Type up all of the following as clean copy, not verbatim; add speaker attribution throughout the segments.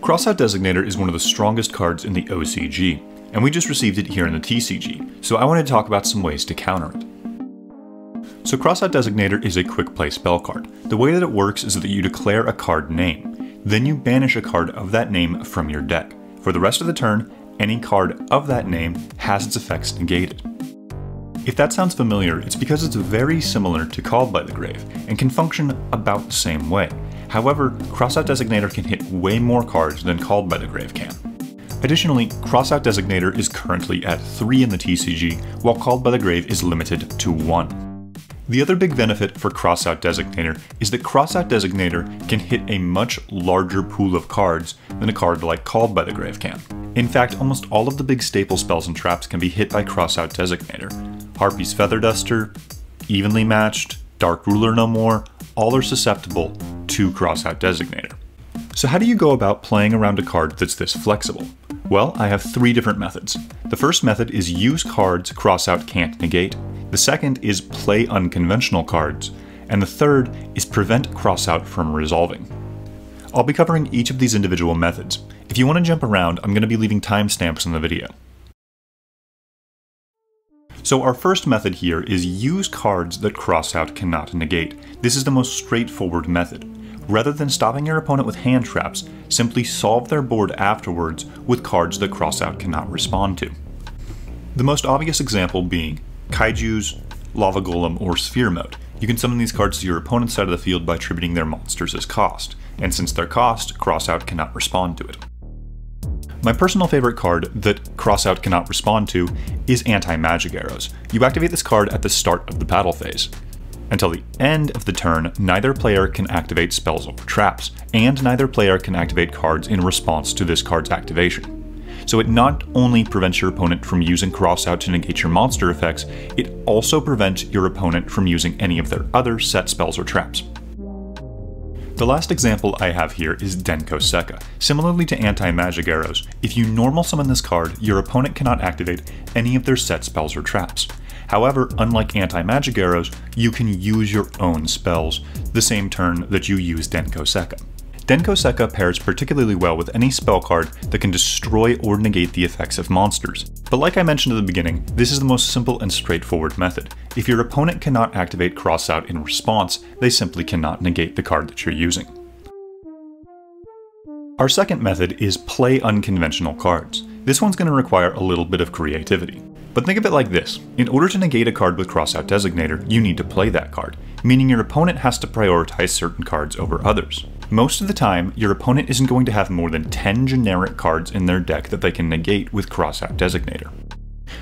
Speaker 1: Crossout Designator is one of the strongest cards in the OCG, and we just received it here in the TCG, so I wanted to talk about some ways to counter it. So Crossout Designator is a quick play spell card. The way that it works is that you declare a card name, then you banish a card of that name from your deck. For the rest of the turn, any card of that name has its effects negated. If that sounds familiar, it's because it's very similar to Called by the Grave, and can function about the same way. However, Crossout Designator can hit way more cards than Called by the Grave can. Additionally, Crossout Designator is currently at 3 in the TCG, while Called by the Grave is limited to 1. The other big benefit for Crossout Designator is that Crossout Designator can hit a much larger pool of cards than a card like Called by the Grave can. In fact, almost all of the big staple spells and traps can be hit by Crossout Designator. Harpy's Feather Duster, Evenly Matched, Dark Ruler No More, all are susceptible to Crossout Designator. So how do you go about playing around a card that's this flexible? Well, I have 3 different methods. The first method is use cards Crossout can't negate. The second is play unconventional cards. And the third is prevent Crossout from resolving. I'll be covering each of these individual methods. If you want to jump around, I'm going to be leaving timestamps in the video. So our first method here is use cards that Crossout cannot negate. This is the most straightforward method. Rather than stopping your opponent with hand traps, simply solve their board afterwards with cards that Crossout cannot respond to. The most obvious example being Kaijus, Lava Golem, or Sphere Mode. You can summon these cards to your opponent's side of the field by attributing their monsters as cost, and since they're cost, Crossout cannot respond to it. My personal favorite card that Crossout cannot respond to is Anti-Magic Arrows. You activate this card at the start of the battle phase. Until the end of the turn, neither player can activate spells or traps, and neither player can activate cards in response to this card's activation. So it not only prevents your opponent from using Crossout to negate your monster effects, it also prevents your opponent from using any of their other set spells or traps. The last example I have here is Denko Sekka. Similarly to Anti-Magic Arrows, if you normal summon this card, your opponent cannot activate any of their set spells or traps. However, unlike Anti-Magic Arrows, you can use your own spells the same turn that you use Denko Sekka. Denko Sekka pairs particularly well with any spell card that can destroy or negate the effects of monsters. But like I mentioned at the beginning, this is the most simple and straightforward method. If your opponent cannot activate Crossout in response, they simply cannot negate the card that you're using. Our second method is play unconventional cards. This one's going to require a little bit of creativity. But think of it like this. In order to negate a card with Crossout Designator, you need to play that card, meaning your opponent has to prioritize certain cards over others. Most of the time, your opponent isn't going to have more than 10 generic cards in their deck that they can negate with Crossout Designator.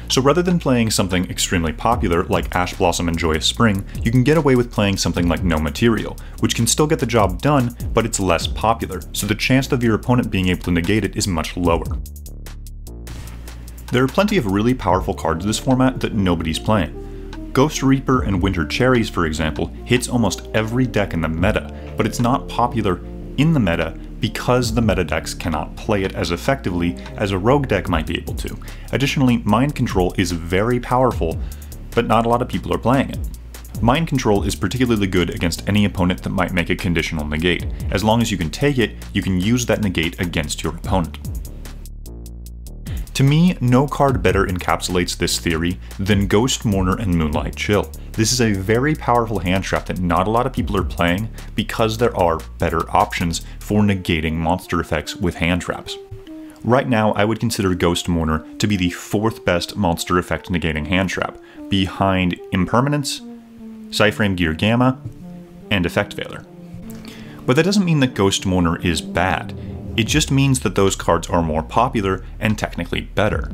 Speaker 1: So rather than playing something extremely popular like Ash Blossom and Joyous Spring, you can get away with playing something like No Material, which can still get the job done, but it's less popular, so the chance of your opponent being able to negate it is much lower. There are plenty of really powerful cards in this format that nobody's playing. Ghost Reaper and Winter Cherries, for example, hits almost every deck in the meta, but it's not popular in the meta because the meta decks cannot play it as effectively as a rogue deck might be able to. Additionally, Mind Control is very powerful, but not a lot of people are playing it. Mind Control is particularly good against any opponent that might make a conditional negate. As long as you can take it, you can use that negate against your opponent. To me, no card better encapsulates this theory than Ghost Mourner and Moonlight Chill. This is a very powerful hand trap that not a lot of people are playing because there are better options for negating monster effects with hand traps. Right now, I would consider Ghost Mourner to be the 4th best monster effect negating hand trap, behind Impermanence, Psyframe Gear Gamma, and Effect Veiler. But that doesn't mean that Ghost Mourner is bad. It just means that those cards are more popular and technically better.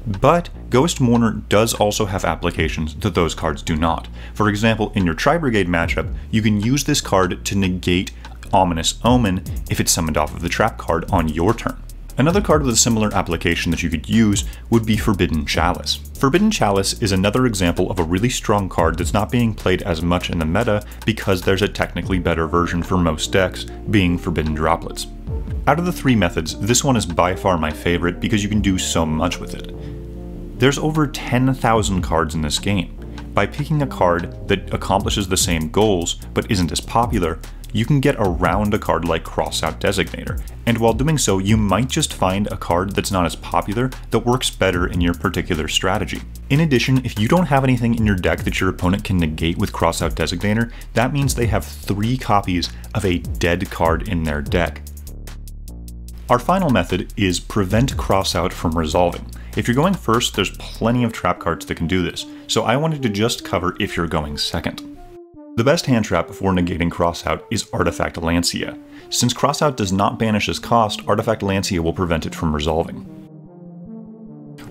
Speaker 1: But Ghost Mourner does also have applications that those cards do not. For example, in your Tri-Brigade matchup, you can use this card to negate Ominous Omen if it's summoned off of the trap card on your turn. Another card with a similar application that you could use would be Forbidden Chalice. Forbidden Chalice is another example of a really strong card that's not being played as much in the meta because there's a technically better version for most decks, being Forbidden Droplets. Out of the 3 methods, this one is by far my favorite because you can do so much with it. There's over 10,000 cards in this game. By picking a card that accomplishes the same goals but isn't as popular, you can get around a card like Crossout Designator, and while doing so, you might just find a card that's not as popular that works better in your particular strategy. In addition, if you don't have anything in your deck that your opponent can negate with Crossout Designator, that means they have 3 copies of a dead card in their deck. Our final method is Prevent Crossout from Resolving. If you're going first, there's plenty of trap cards that can do this, so I wanted to just cover if you're going second. The best hand trap for negating Crossout is Artifact Lancia. Since Crossout does not banish as cost, Artifact Lancia will prevent it from resolving.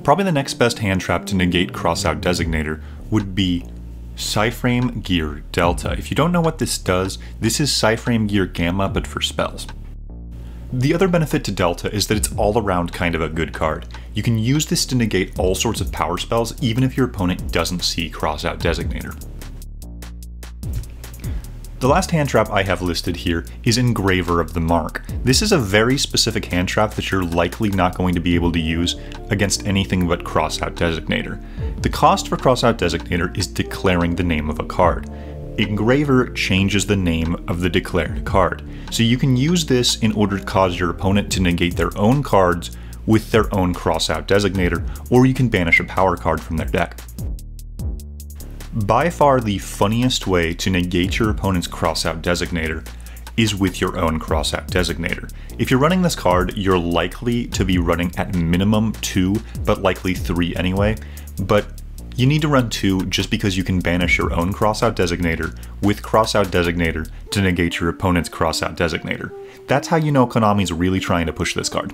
Speaker 1: Probably the next best hand trap to negate Crossout Designator would be Psyframe Gear Delta. If you don't know what this does, this is Psyframe Gear Gamma but for spells. The other benefit to Delta is that it's all around kind of a good card. You can use this to negate all sorts of power spells even if your opponent doesn't see Crossout Designator. The last hand trap I have listed here is Engraver of the Mark. This is a very specific hand trap that you're likely not going to be able to use against anything but Crossout Designator. The cost for Crossout Designator is declaring the name of a card. Engraver changes the name of the declared card, so you can use this in order to cause your opponent to negate their own cards with their own Crossout Designator, or you can banish a power card from their deck. By far the funniest way to negate your opponent's Crossout Designator is with your own Crossout Designator. If you're running this card, you're likely to be running at minimum 2, but likely 3 anyway, but you need to run 2 just because you can banish your own Crossout Designator with Crossout Designator to negate your opponent's Crossout Designator. That's how you know Konami's really trying to push this card.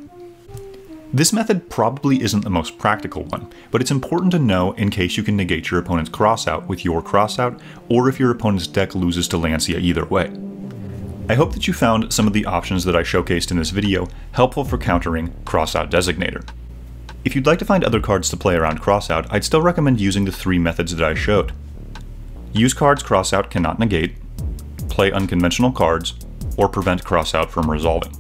Speaker 1: This method probably isn't the most practical one, but it's important to know in case you can negate your opponent's Crossout with your Crossout, or if your opponent's deck loses to Lancia either way. I hope that you found some of the options that I showcased in this video helpful for countering Crossout Designator. If you'd like to find other cards to play around Crossout, I'd still recommend using the 3 methods that I showed. Use cards Crossout cannot negate, play unconventional cards, or prevent Crossout from resolving.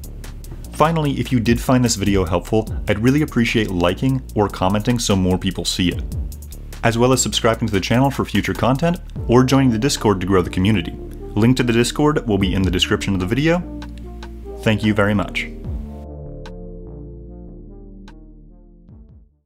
Speaker 1: Finally, if you did find this video helpful, I'd really appreciate liking or commenting so more people see it, as well as subscribing to the channel for future content, or joining the Discord to grow the community. Link to the Discord will be in the description of the video. Thank you very much.